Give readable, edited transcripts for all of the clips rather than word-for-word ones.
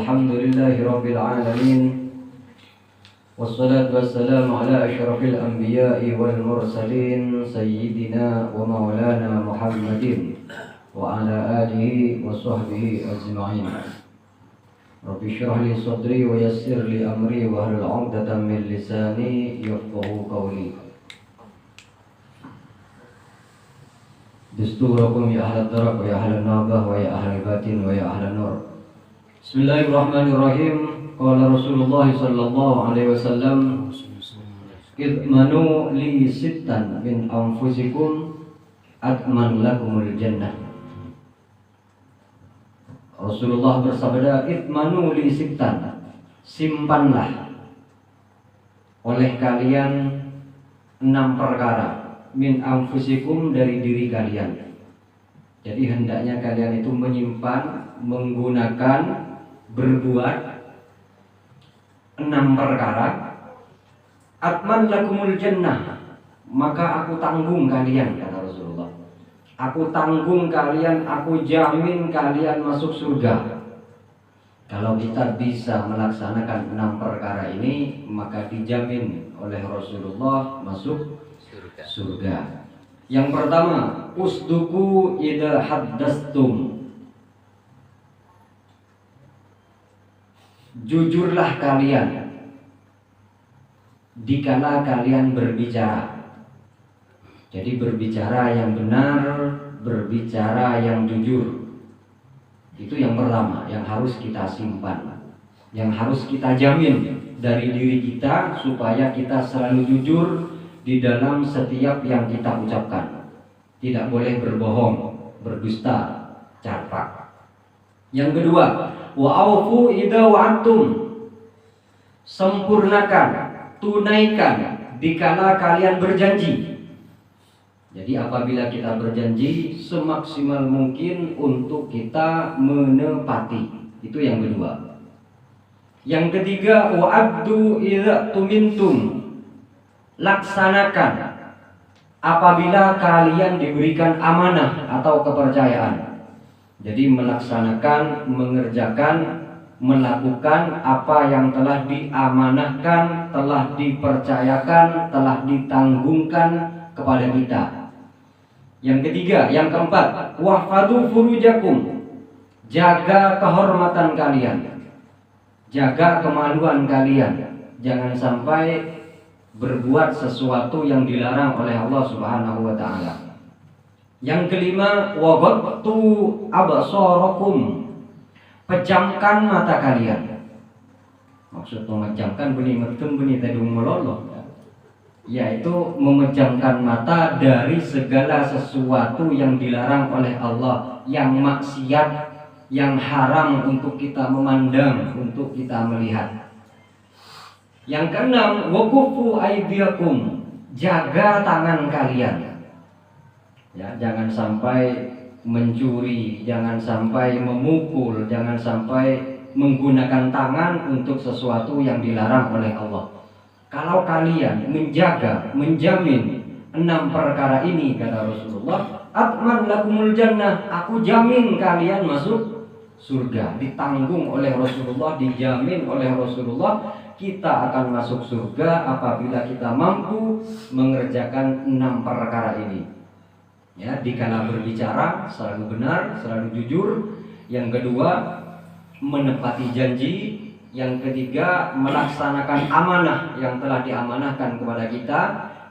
Alhamdulillahi Rabbil Alamin. Wassalatu wassalamu ala ashrafil anbiya'i wal mursalin Sayyidina wa maulana Muhammadin wa ala alihi wa sahbihi ajma'in. Rabbi shrah li sadri wa yassir li amri wa hlul 'uqdatam min lisani yafqahu qawli. Dusturakum ya ahlal darak wa ya ahlal nabah wa ya ahlal batin wa ya ahlal nur. Bismillahirrahmanirrahim. Qala Rasulullah sallallahu alaihi wasallam, idmanu li sittan min anfusikum adman lakumul jannah. Rasulullah bersabda, idmanu li sittan, simpanlah oleh kalian 6 perkara min anfusikum, dari diri kalian. Jadi hendaknya kalian itu menyimpan, menggunakan, berbuat 6 perkara. Atman lakumul jannah, maka aku tanggung kalian, kata Rasulullah. Aku tanggung kalian, aku jamin kalian masuk surga. Kalau kita bisa melaksanakan 6 perkara ini, maka dijamin oleh Rasulullah masuk surga. Yang pertama, usduku idza haddastum. Jujurlah kalian dikala kalian berbicara. Jadi berbicara yang benar, berbicara yang jujur. Itu yang pertama, yang harus kita simpan, yang harus kita jamin dari diri kita, supaya kita selalu jujur di dalam setiap yang kita ucapkan. Tidak boleh berbohong, berdusta, carpak. Yang kedua, wa'aufu idza wa'antum. Sempurnakan, tunaikan dikala kalian berjanji. Jadi apabila kita berjanji, semaksimal mungkin untuk kita menepati. Itu yang kedua. Yang ketiga, wa'addu idza tumintum. Laksanakan apabila kalian diberikan amanah atau kepercayaan. Jadi melaksanakan, mengerjakan, melakukan apa yang telah diamanahkan, telah dipercayakan, telah ditanggungkan kepada kita. Yang ketiga, yang keempat, wahfadu furujakum. Jaga kehormatan kalian, jaga kemaluan kalian. Jangan sampai berbuat sesuatu yang dilarang oleh Allah Subhanahu wa taala. Yang kelima, waghaddu absarakum. Pejamkan mata kalian. Maksud memejamkan benih metum benih tedung meloloh, yaitu memejamkan mata dari segala sesuatu yang dilarang oleh Allah, yang maksiat, yang haram untuk kita memandang, untuk kita melihat. Yang keenam, waqufu aydiyakum. Jaga tangan kalian. Ya, jangan sampai mencuri, jangan sampai memukul, jangan sampai menggunakan tangan untuk sesuatu yang dilarang oleh Allah. Kalau kalian menjaga, menjamin 6 perkara ini, kata Rasulullah, atman lakumul jannah, aku jamin kalian masuk surga. Ditanggung oleh Rasulullah, dijamin oleh Rasulullah, kita akan masuk surga apabila kita mampu mengerjakan 6 perkara ini. Ya, dikala berbicara selalu benar, selalu jujur. Yang kedua, menepati janji. Yang ketiga, melaksanakan amanah yang telah diamanahkan kepada kita.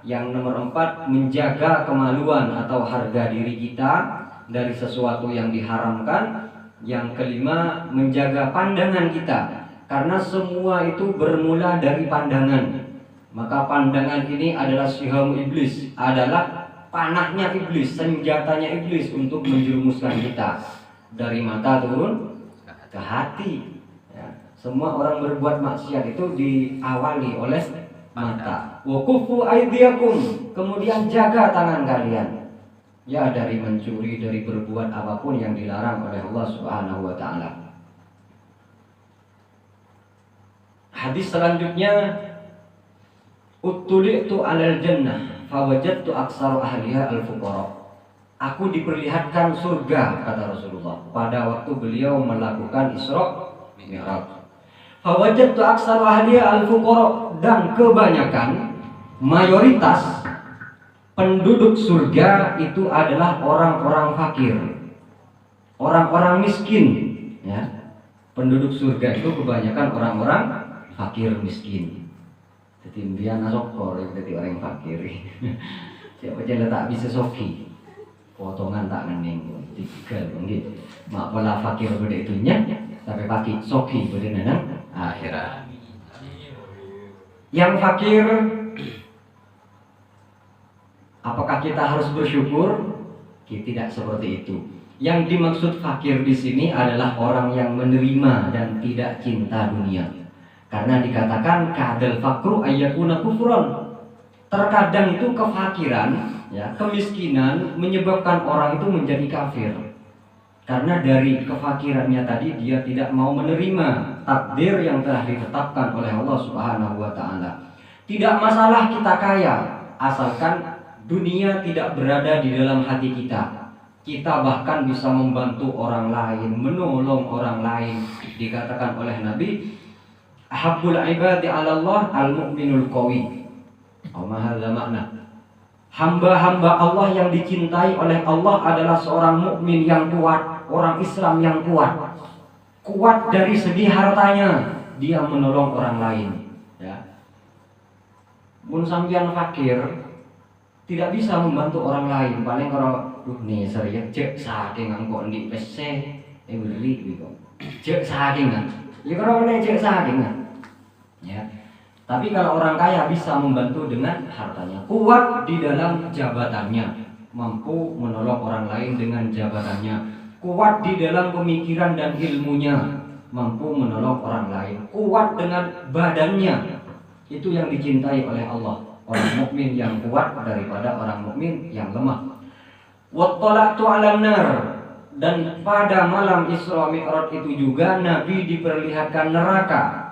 Yang nomor 4, menjaga kemaluan atau harga diri kita dari sesuatu yang diharamkan. Yang kelima, menjaga pandangan kita, karena semua itu bermula dari pandangan. Maka pandangan ini adalah siham iblis, adalah panahnya iblis, senjatanya iblis untuk menjerumuskan kita dari mata turun ke hati. Ya. Semua orang berbuat maksiat itu diawali oleh mata. Waqufu aydiyakum, kemudian jaga tangan kalian. Ya, dari mencuri, dari berbuat apapun yang dilarang oleh Allah Subhanahu wa taala. Hadis selanjutnya, uttuli'tu 'alal jannah fawajadtu aktsara ahliha al-fuqara. Aku diperlihatkan surga, kata Rasulullah, pada waktu beliau melakukan Isra Mi'raj. Fawajadtu aksar ahliya al-fuqara, dan kebanyakan mayoritas penduduk surga itu adalah orang-orang fakir, orang-orang miskin, ya. Penduduk surga itu kebanyakan orang-orang fakir miskin. Jadi dia nasokor, jadi orang fakir. Siapa aja tak bisa soki, potongan tak ngening, tiga mungkin. Mak pola fakir pada itunya, tapi pakai soki pada nanang akhirat. Yang fakir, apakah kita harus bersyukur? Tidak seperti itu. Yang dimaksud fakir di sini adalah orang yang menerima dan tidak cinta dunia. Karena dikatakan kadal fakru ayyakuna kufron. Terkadang itu kefakiran, ya, kemiskinan menyebabkan orang itu menjadi kafir. Karena dari kefakirannya tadi dia tidak mau menerima takdir yang telah ditetapkan oleh Allah Subhanahu wa taala. Tidak masalah kita kaya, asalkan dunia tidak berada di dalam hati kita. Kita bahkan bisa membantu orang lain, menolong orang lain. Dikatakan oleh Nabi, ahabbul ibadi 'ala Allah al-mu'minul qawi. Mahadza makna. Hamba-hamba Allah yang dicintai oleh Allah adalah seorang mukmin yang kuat, orang Islam yang kuat. Kuat dari segi hartanya, dia menolong orang lain, ya. Mun sampeyan fakir, tidak bisa membantu orang lain. Paling kalau nih serius cek saking angkot di PC beli gitu. Cek saking kan. Ya kalau boleh cek saking kan. Ya. Tapi kalau orang kaya bisa membantu dengan hartanya, kuat di dalam jabatannya, mampu menolong orang lain dengan jabatannya, kuat di dalam pemikiran dan ilmunya, mampu menolong orang lain, kuat dengan badannya. Itu yang dicintai oleh Allah. Orang mukmin yang kuat daripada orang mukmin yang lemah. Wattala'tu 'alan nar, dan pada malam Isra Mi'raj itu juga Nabi diperlihatkan neraka.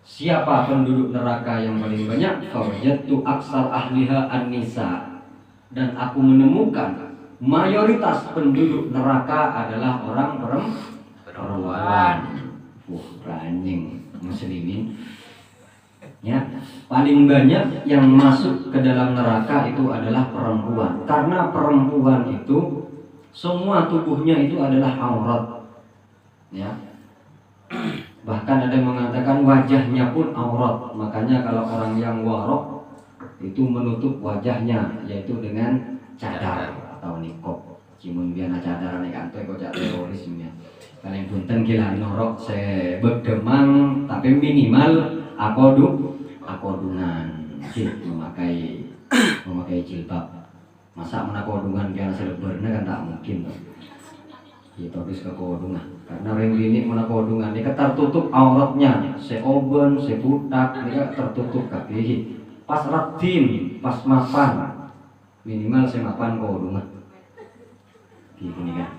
Siapa penduduk neraka yang paling banyak? Fawajadtu aksar ahliha an-nisa, dan aku menemukan mayoritas penduduk neraka adalah orang perempuan. Ranjing muslimin. Ya, paling banyak yang masuk ke dalam neraka itu adalah perempuan. Karena perempuan itu semua tubuhnya itu adalah aurat. Ya. Bahkan ada yang mengatakan wajahnya pun aurat. Makanya kalau orang yang warok itu menutup wajahnya, yaitu dengan cadar atau niqab. Cimun biana cadar nek kantoy kok terorisme. Paling punten gila norok se begdemang tapi minimal akodungan, memakai jilbab. Masa menakodungan biar selebarnya kan tak mungkin. Itu habis kekodungan. Karena orang ini menakodungan, dia tertutup auratnya, seoben, sebutak, dia tertutup kabeh. Pas ratin, pas mapan, minimal semapan kodungan. Gini kan.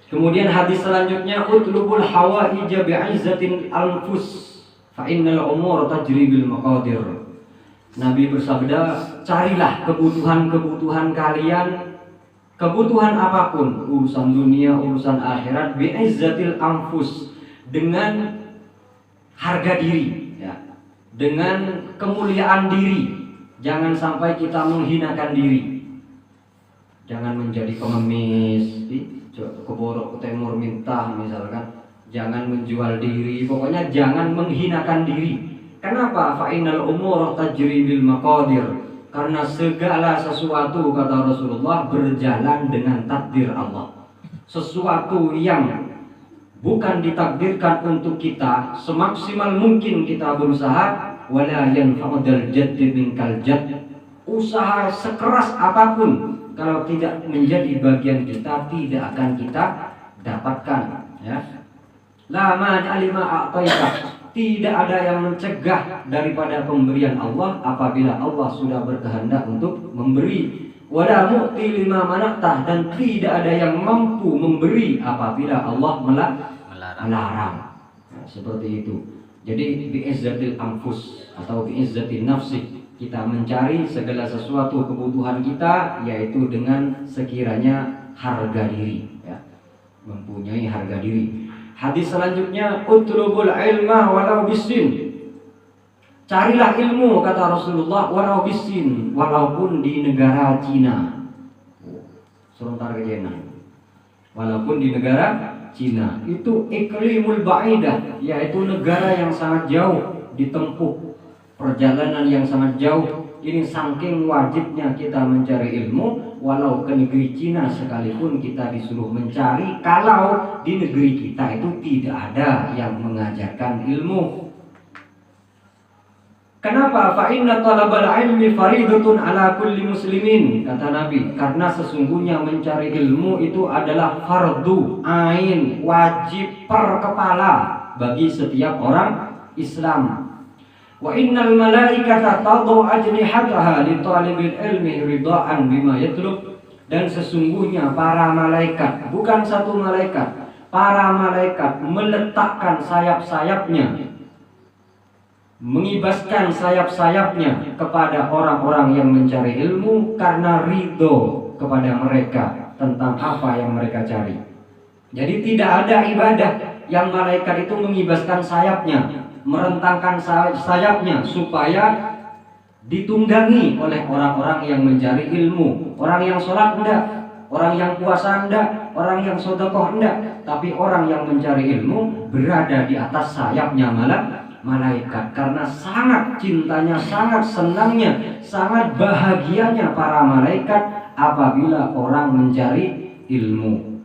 Kemudian hadis selanjutnya, utlubul hawaija bi'izzatin anfus fa innal umur tajri bil maqadir. Nabi bersabda, carilah kebutuhan-kebutuhan kalian, kebutuhan apapun, urusan dunia, urusan akhirat, bi'izzatil anfus, dengan harga diri, ya, dengan kemuliaan diri. Jangan sampai kita menghinakan diri. Jangan menjadi pengemis, keborok ke timur minta misalkan. Jangan menjual diri, pokoknya jangan menghinakan diri. Kenapa? Fa'inal umur tajri bil maqadir. Karena segala sesuatu, kata Rasulullah, berjalan dengan takdir Allah. Sesuatu yang bukan ditakdirkan untuk kita, semaksimal mungkin kita berusaha, wala yanfa'udal jadd minkal jadd. Usaha sekeras apapun, kalau tidak menjadi bagian kita, tidak akan kita dapatkan, ya. La ma'alima a'taita, tidak ada yang mencegah daripada pemberian Allah apabila Allah sudah berkehendak untuk memberi. Wala mu'ti lima manatah, dan tidak ada yang mampu memberi apabila Allah melarang. Nah, seperti itu. Jadi bi'izzatil anfus atau bi'izzatil nafsi, kita mencari segala sesuatu kebutuhan kita, yaitu dengan sekiranya harga diri, ya. Mempunyai harga diri. Hadis selanjutnya, utlubul ilma walau bisin. Carilah ilmu, kata Rasulullah, walau bisin, walaupun di negara Cina. Sebentar kejena. Walaupun di negara Cina, itu iklimul ba'idah, yaitu negara yang sangat jauh ditempuh, perjalanan yang sangat jauh. Ini saking wajibnya kita mencari ilmu, walau ke negeri Cina sekalipun kita disuruh mencari, kalau di negeri kita itu tidak ada yang mengajarkan ilmu. Kenapa? Fa inna talabal ilmi faridatun ala kulli muslimin, kata Nabi, karena sesungguhnya mencari ilmu itu adalah fardu ain, wajib per kepala bagi setiap orang Islam. Wa innal malaikata tadau ajnihataha li talibil ilmi ridaan bima yatlub, dan sesungguhnya para malaikat, bukan satu malaikat, para malaikat meletakkan sayap-sayapnya, mengibaskan sayap-sayapnya kepada orang-orang yang mencari ilmu karena ridho kepada mereka tentang apa yang mereka cari. Jadi tidak ada ibadah yang malaikat itu mengibaskan sayapnya, merentangkan sayapnya supaya ditunggangi oleh orang-orang yang mencari ilmu. Orang yang sholat enggak, orang yang puasa enggak, orang yang sedekah enggak, tapi orang yang mencari ilmu berada di atas sayapnya malaikat, karena sangat cintanya, sangat senangnya, sangat bahagianya para malaikat apabila orang mencari ilmu.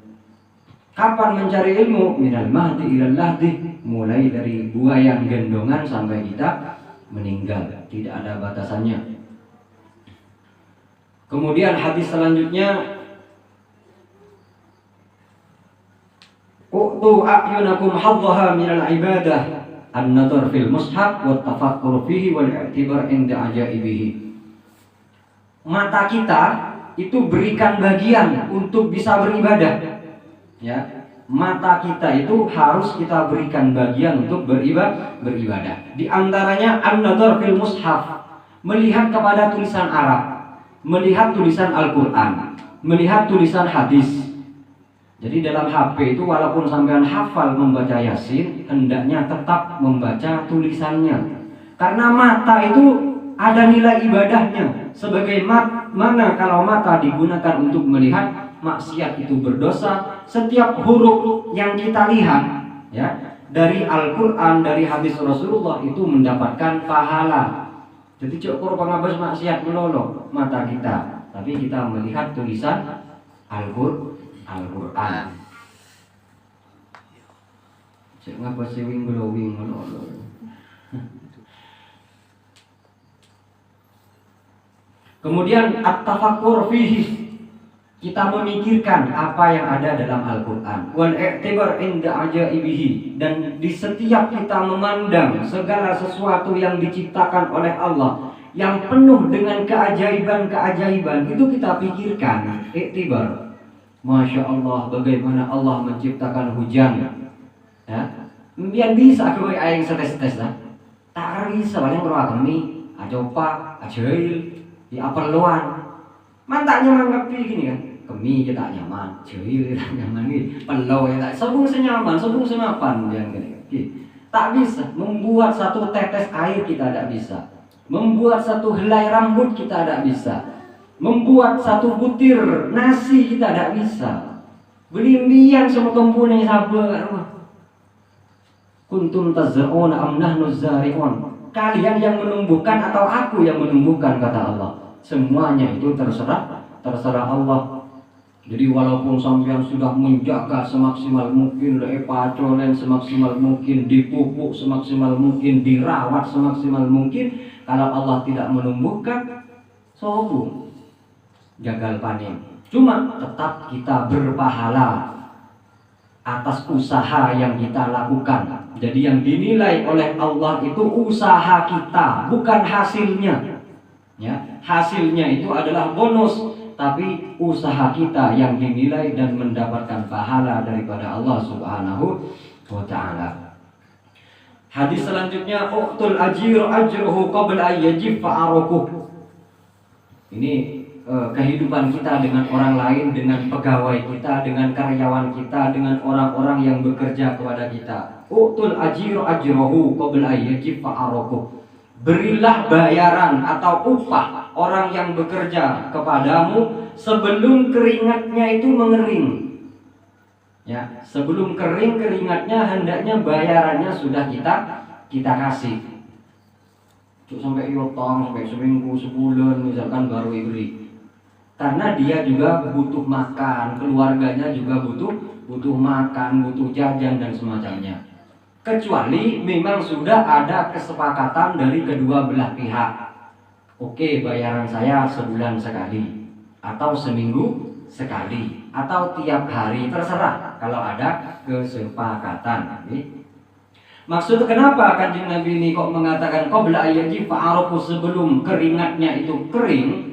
Kapan mencari ilmu? Minal mahdi ilal lahdi, mulai dari buayan gendongan sampai kita meninggal, tidak ada batasannya. Kemudian hadis selanjutnya, u'tu a'yunakum haddaha minal ibadah an-nadhar fil mushaf wa tafakkur fihi wal i'tibar inda ajaibihi. Mata kita itu berikan bagian untuk bisa beribadah, ya. Mata kita itu harus kita berikan bagian untuk beribadah. Di antaranya an-nadhar fil mushaf, melihat kepada tulisan Arab, melihat tulisan Al-Qur'an, melihat tulisan hadis. Jadi dalam HP itu walaupun sampean hafal membaca Yasin, hendaknya tetap membaca tulisannya. Karena mata itu ada nilai ibadahnya. Sebagaimana kalau mata digunakan untuk melihat, maksiat itu berdosa. Setiap huruf yang kita lihat, ya, dari Al-Qur'an, dari hadis Rasulullah itu mendapatkan pahala. Jadi cukup pengabas maksiat melolo mata kita, tapi kita melihat tulisan Al-Qur'an. Cek ngapa sewing glowing melolo. Kemudian at-tafakkur fihi, kita memikirkan apa yang ada dalam Al-Qur'an. Wal i'tibar inda ajaibihi, dan di setiap kita memandang segala sesuatu yang diciptakan oleh Allah yang penuh dengan keajaiban-keajaiban, itu kita pikirkan, i'tibar. Masya Allah, bagaimana Allah menciptakan hujan, ya. Biar bisa aku aing setes-setes lah. Tak bisa paling roh kami, ajopa, ajail, di aperluan. Mantaknya manggapi gini kan. Kami kita nyaman, jail kita nyaman ni, pelau ya tak. Sebung senyaman, sebung semapan dia gini. Tak bisa membuat satu tetes air, kita tidak bisa. Membuat satu helai rambut, kita tidak bisa. Membuat satu butir nasi, kita tidak bisa. Belimbian semua kempunan sabar. Kuntum tazra'una am nahnu zari'un. Kalian yang menumbuhkan atau aku yang menumbuhkan, kata Allah. Semuanya itu terserah Allah. Jadi walaupun sampean sudah menjaga semaksimal mungkin, pacolen semaksimal mungkin, dipupuk semaksimal mungkin, dirawat semaksimal mungkin, kalau Allah tidak menumbuhkan, sombong, gagal panen. Cuma tetap kita berpahala atas usaha yang kita lakukan. Jadi yang dinilai oleh Allah itu usaha kita, bukan hasilnya. Ya, hasilnya itu adalah bonus, tapi usaha kita yang dinilai dan mendapatkan pahala daripada Allah Subhanahu wa ta'ala. Hadis selanjutnya, uqtul ajir ajruhu qabla an yajif fa'arukuh. Ini kehidupan kita dengan orang lain, dengan pegawai kita, dengan karyawan kita, dengan orang-orang yang bekerja kepada kita. Utul ajiru ajrohu qabla yajib fa'aroku. Berilah bayaran atau upah orang yang bekerja kepadamu sebelum keringatnya itu mengering. Ya, sebelum kering keringatnya hendaknya bayarannya sudah kita kasih. Sampai yotong, sampai seminggu, sebulan misalkan baru diberi. Karena dia juga butuh makan, keluarganya juga butuh makan, butuh jajan dan semacamnya. Kecuali memang sudah ada kesepakatan dari kedua belah pihak. Oke, bayaran saya sebulan sekali, atau seminggu sekali, atau tiap hari, terserah kalau ada kesepakatan. Maksud kenapa Kanjeng Nabi ini kok mengatakan qabla ayyaji fa'arofu, sebelum keringatnya itu kering?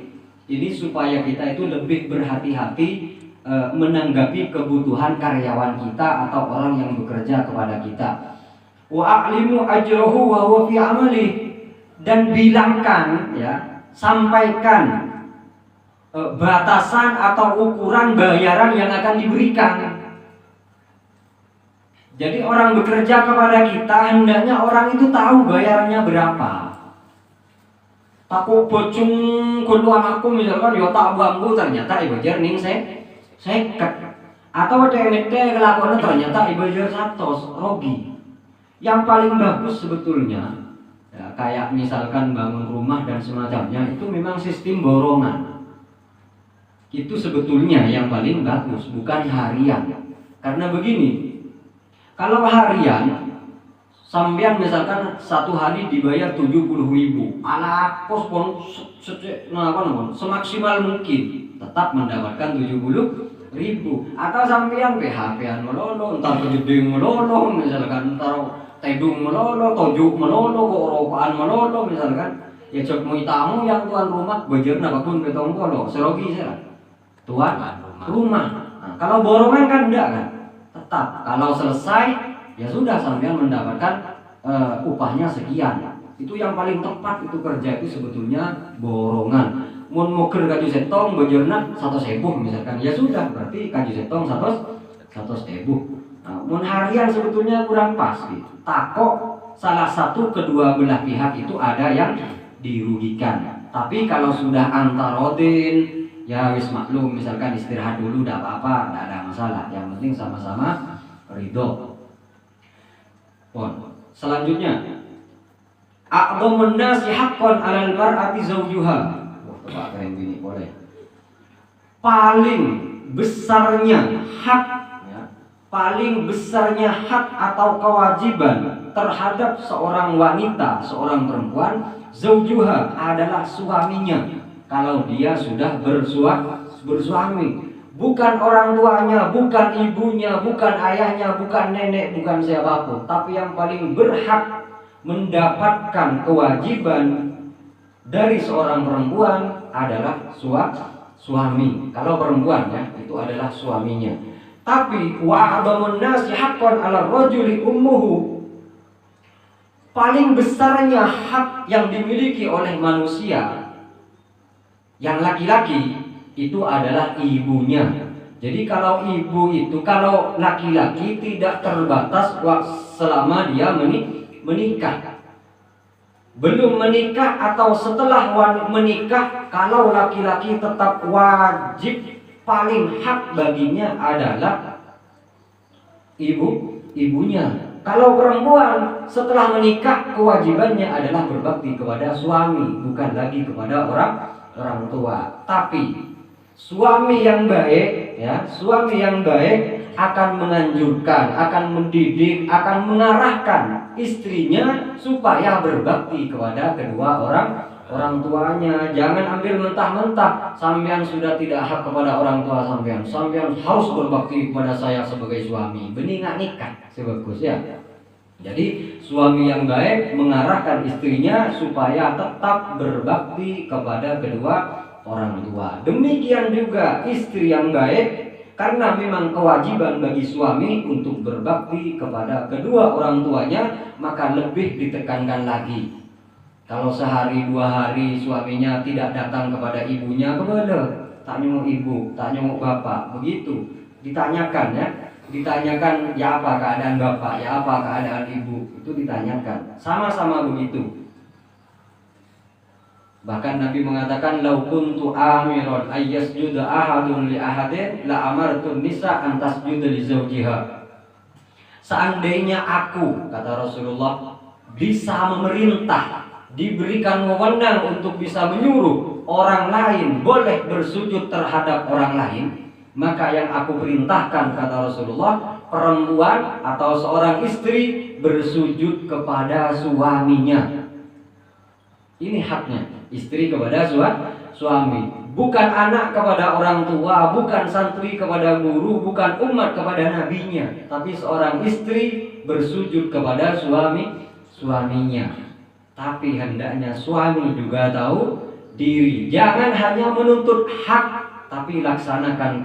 Ini supaya kita itu lebih berhati-hati menanggapi kebutuhan karyawan kita atau orang yang bekerja kepada kita. Wa a'limu ajrahu wa huwa fi amali, dan bilangkan, ya, sampaikan batasan atau ukuran bayaran yang akan diberikan. Jadi orang bekerja kepada kita hendaknya orang itu tahu bayarannya berapa. Takut bocung keluar aku misalkan yo tak bangku ternyata ibajar ning seket, atau DMT kelakuannya ternyata ibajar 100 rogi. Yang paling bagus sebetulnya, ya, kayak misalkan bangun rumah dan semacamnya, itu memang sistem borongan. Itu sebetulnya yang paling bagus, bukan harian. Karena begini, kalau harian sampean misalkan satu hari dibayar 70.000, ala kos pun semaksimal mungkin tetap mendapatkan 70.000. Atau sampean PHP-an melolo, entar kejeding melolo, misalkan entar tedung melolo, tojuk melolo, korokaan melolo, misalkan ya cok tamu yang tuan rumah bajar napapun betong kolo serogi saya tuan rumah. Nah, kalau borongan kan enggak kan, tetap kalau selesai ya sudah sampean mendapatkan upahnya sekian. Itu yang paling tepat, itu kerja itu sebetulnya borongan. Mun moker kaju setong bajerna 100.000 misalkan, ya sudah berarti kaju setong 100.000. Nah, mun harian sebetulnya kurang pas gitu. Takok salah satu kedua belah pihak itu ada yang dirugikan. Tapi kalau sudah antarodin, ya wis maklum, misalkan istirahat dulu tidak apa-apa, tidak ada masalah. Yang penting sama-sama ridho. Selanjutnya, a'dhamun nasi haqqan 'alal mar'ati zawjuha. Keren ini boleh. Paling besarnya hak, ya, paling besarnya hak atau kewajiban terhadap seorang wanita, seorang perempuan, zawjuha adalah suaminya. Kalau dia sudah bersuami. Bukan orang tuanya, bukan ibunya, bukan ayahnya, bukan nenek, bukan siapapun. Tapi yang paling berhak mendapatkan kewajiban dari seorang perempuan adalah suami. Kalau perempuan, ya, itu adalah suaminya. Tapi wa'adhamun nasi haqqan 'ala rajuli ummuhu, paling besarnya hak yang dimiliki oleh manusia yang laki-laki itu adalah ibunya. Jadi kalau ibu itu, kalau laki-laki tidak terbatas selama dia menikah. Belum menikah atau setelah menikah, kalau laki-laki tetap wajib, paling hak baginya adalah ibunya. Kalau perempuan setelah menikah, kewajibannya adalah berbakti kepada suami, bukan lagi kepada orang tua. Tapi suami yang baik, ya, suami yang baik akan menganjurkan, akan mendidik, akan mengarahkan istrinya supaya berbakti kepada kedua orang tuanya. Jangan ambil mentah-mentah, sampean sudah tidak hak kepada orang tua sampean harus berbakti kepada saya sebagai suami. Benih nggak nikah, sebagus ya. Jadi suami yang baik mengarahkan istrinya supaya tetap berbakti kepada kedua orang tua. Demikian juga istri yang baik, karena memang kewajiban bagi suami untuk berbakti kepada kedua orang tuanya, maka lebih ditekankan lagi. Kalau sehari 2 hari suaminya tidak datang kepada ibunya, kebele, tak nyenguk ibu, tak nyenguk bapak, begitu. Ditanyakan ya, ditanyakan ya apa keadaan bapak, ya apa keadaan ibu, itu ditanyakan. Sama-sama begitu. Bahkan Nabi mengatakan, "Lau kuntu amiran ayyasjuda ahadun li ahadin la amartun nisa an tasjuda li zawjiha." Seandainya aku, kata Rasulullah, bisa memerintah, diberikan wewenang untuk bisa menyuruh orang lain boleh bersujud terhadap orang lain, maka yang aku perintahkan, kata Rasulullah, perempuan atau seorang istri bersujud kepada suaminya. Ini haknya istri kepada suami, bukan anak kepada orang tua, bukan santri kepada guru, bukan umat kepada nabinya, tapi seorang istri bersujud kepada suaminya. Tapi hendaknya suami juga tahu diri. Jangan hanya menuntut hak, tapi laksanakan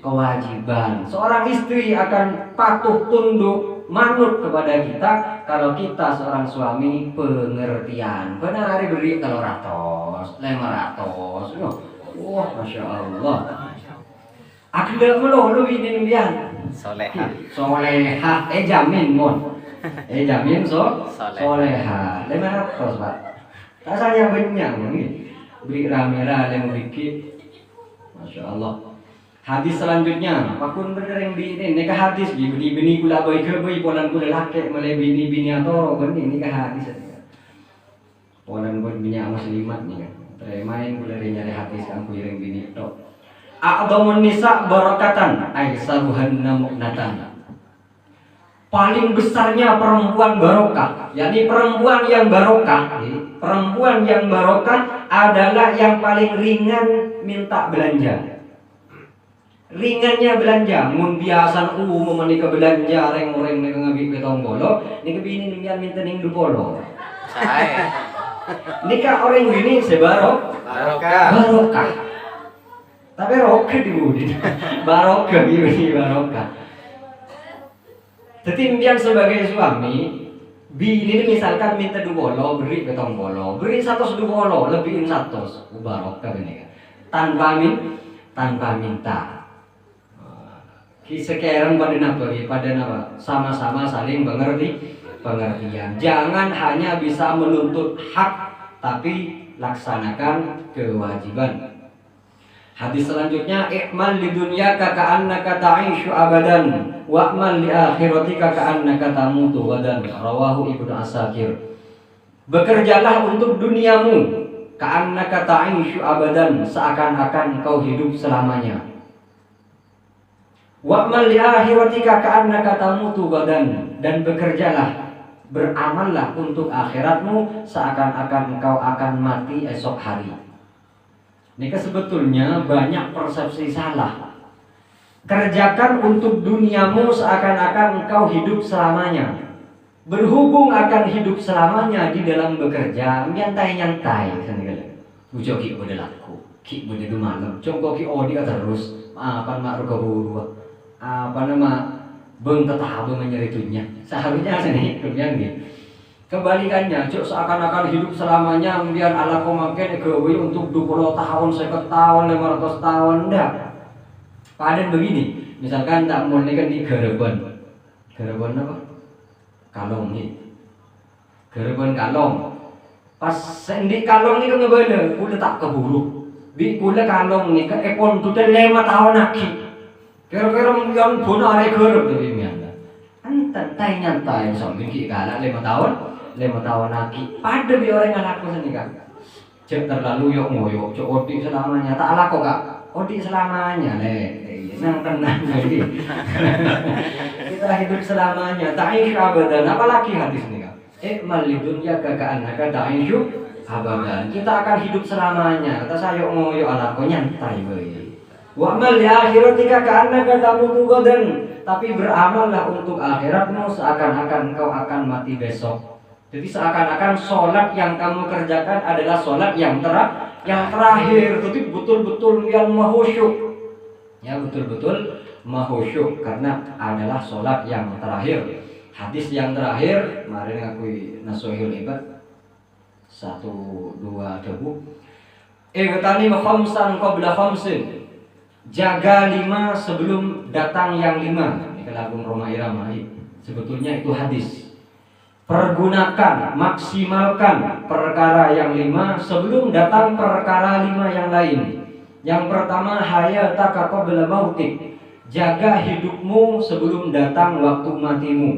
kewajiban. Seorang istri akan patuh tunduk manut kepada kita kalau kita seorang suami pengertian. Benar beri kalau ratos, 500. Wah, masya Allah. Aku dah meluh lebih ini biar. Solehah. Jamin mon. Jamin soleha 500 Pak. Tak saya banyak ini. Beri rame-rame sedikit. Masya Allah. Hadis selanjutnya, pakun berdering bini ini ke hadis bini gula boy ke boy polan gula laki mulai bini atau bini ini ke hadis. Polan boy bini muslimat nih kan. Main gula nyari hadis kan kuiring bini itu. A'dhamun nisa barakatan aisaruhanna mu'natan. Paling besarnya perempuan barokah, yakni perempuan yang barokah. Perempuan yang barokah adalah yang paling ringan minta belanja. Ringannya belanja, mun biasan memenika belanja reng-reng nek ngabi betong bolo, nek bini ninggal minta ning dupolo. Nikah orang gini barokah. Tapi rokah dibudi. Barokah bini barokah. Ketimpian sebagai suami, bini misalkan minta 2 bolo, beri betong bolo, beri 100 2 bolo, lebihin 100, barokah ini kan. Tanpa minta. Sekarang pada apa? Sama-sama saling pengertian. Jangan hanya bisa menuntut hak, tapi laksanakan kewajiban. Hadis selanjutnya, "I'mal li dunyaka ka'annaka ta'ishu abadan wa'mal li akhiratika ka'annaka tamutu gadan." Rawahu Ibnu Asakir. Bekerjalah untuk duniamu ka'annaka ta'ishu abadan, seakan-akan kau hidup selamanya. Wa'mal li akhiratika ka'annaka tamutu gadan, dan bekerjalah, beramallah untuk akhiratmu seakan-akan engkau akan mati esok hari. Ini sebetulnya banyak persepsi salah. Kerjakan untuk duniamu seakan-akan engkau hidup selamanya. Berhubung akan hidup selamanya di dalam bekerja, nyantai-nyantai sanegala. Ujo ki bode laku, ki bode malam. Congko ki odi terus, apa mak rukaburu. Apa nama beng tetaba menyeritunya. Seharusnya sini hidupnya gitu. Kebalikannya, cuk seakan-akan hidup selamanya, kemudian ala komaken egowi untuk 20 tahun, 50 tahun, 500 tahun, enggak. Padan begini, misalkan tak mulai kan di Gerebon apa? Kalong nih. Gerebon kalong. Pas sendi kalong nih kan ngebene, kula tak keburu. Bi kula kalong nih ke ekon tuh 5 tahun lagi. Kira-kira yang bono are gereb tuh imian. Antan nyantai sambil ki galak 5 tahun. 5 tahun lagi, pada bi orang yang laku sini kan. Cek terlalu yok ngoyok, cek odi selamanya, tak laku kak, odi selamanya nang tenang lagi. Kita hidup selamanya, ta'ish abadan, apalagi hadis ini kak. I'mal li dunyaka ka'annaka ta'ishu abadan. Kita akan hidup selamanya, kata saya yok ngoyok alaku nyantai bae. Wa'mal li akhiratika ka'annaka tamutu gadan. Tapi beramallah untuk akhiratmu seakan-akan engkau akan mati besok. Jadi seakan-akan sholat yang kamu kerjakan adalah sholat yang terakhir. Jadi betul-betul yang mahusyuk. Ya betul-betul mahusyuk karena adalah sholat yang terakhir. Hadis yang terakhir, kemarin aku nasuhul ibad. 1, 2 debu. Igtanim khamsan qabla khamsin. Jaga 5 sebelum datang yang 5. Ini lagu Roma Irama. Sebetulnya itu hadis. Pergunakan, maksimalkan perkara yang 5 sebelum datang perkara 5 yang lain. Yang pertama, hayataka qabla mautik. Jaga hidupmu sebelum datang waktu matimu.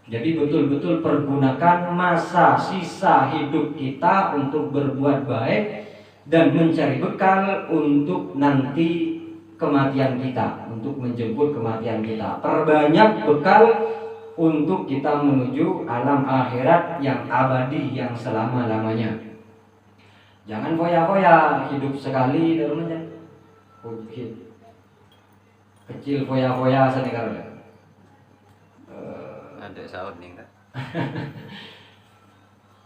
Jadi betul-betul pergunakan masa sisa hidup kita untuk berbuat baik dan mencari bekal untuk nanti kematian kita, untuk menjemput kematian kita. Perbanyak bekal untuk kita menuju alam akhirat yang abadi, yang selama-lamanya. Jangan foya-foya, hidup sekali dalam aja. Kecil foya-foya senegar. Ada sahut nih kan.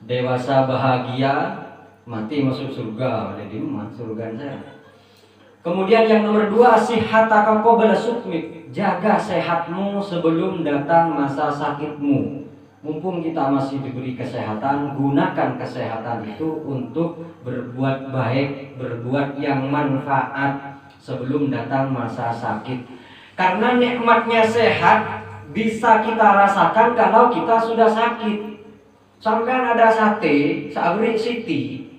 Dewasa bahagia, mati masuk surga. Jadi surga saya. Kemudian yang nomor 2, sihataka qabla sukmik. Jaga sehatmu sebelum datang masa sakitmu. Mumpung kita masih diberi kesehatan, gunakan kesehatan itu untuk berbuat baik, berbuat yang manfaat sebelum datang masa sakit. Karena nikmatnya sehat bisa kita rasakan kalau kita sudah sakit. Sampai ada sate, sabri siti,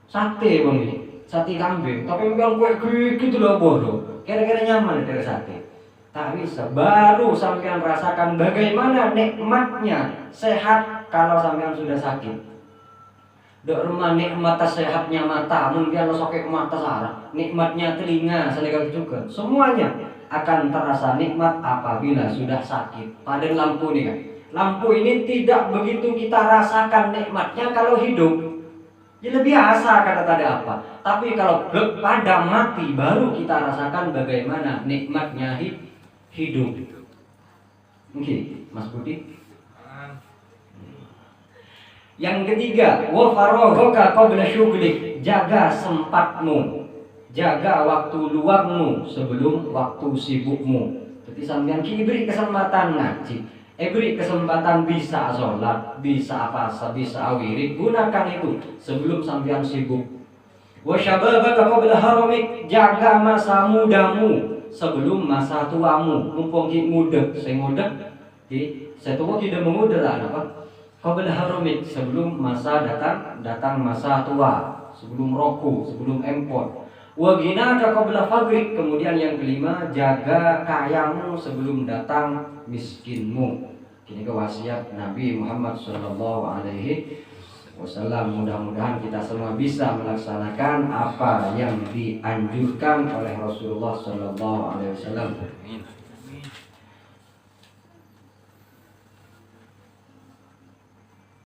sate bang ini, sate kambing. Tapi bilang kue gitu loh bodoh. Kira-kira nyaman dari sate. Tak bisa. Baru sampean rasakan bagaimana nikmatnya sehat kalau sampean sudah sakit. Dok rumah nikmat sehatnya mata, mungkin lo sakit mata sarah. Nikmatnya telinga, selera juga. Semuanya akan terasa nikmat apabila sudah sakit. Pada lampu nih kan. Lampu ini tidak begitu kita rasakan nikmatnya kalau hidup. Ya lebih biasa kata tadi apa. Tapi kalau pada mati baru kita rasakan bagaimana nikmatnya hidup. Oke, Mas Budi. Yang ketiga, wa faragha qabla syughlik. Jaga sempatmu. Jaga waktu luangmu sebelum waktu sibukmu. Jadi sampean beri kesempatan ngaji. Beri kesempatan bisa sholat, bisa apa, bisa wirid. Gunakan itu sebelum sampean sibuk. Wa syababaka qabla haramik. Jaga masa mudamu sebelum masa tuamu. Mumpung muda, saya muda, saya tua tidak memuda lah, apa? Qabla haramik, sebelum masa datang masa tua, sebelum roku, sebelum empot. Wa ghinaka qabla faqrik. Kemudian yang kelima, jaga kayamu sebelum datang miskinmu. Ini kewasiat Nabi Muhammad sallallahu alaihi wasallam. Mudah-mudahan kita semua bisa melaksanakan apa yang dianjurkan oleh Rasulullah sallallahu alaihi wasallam.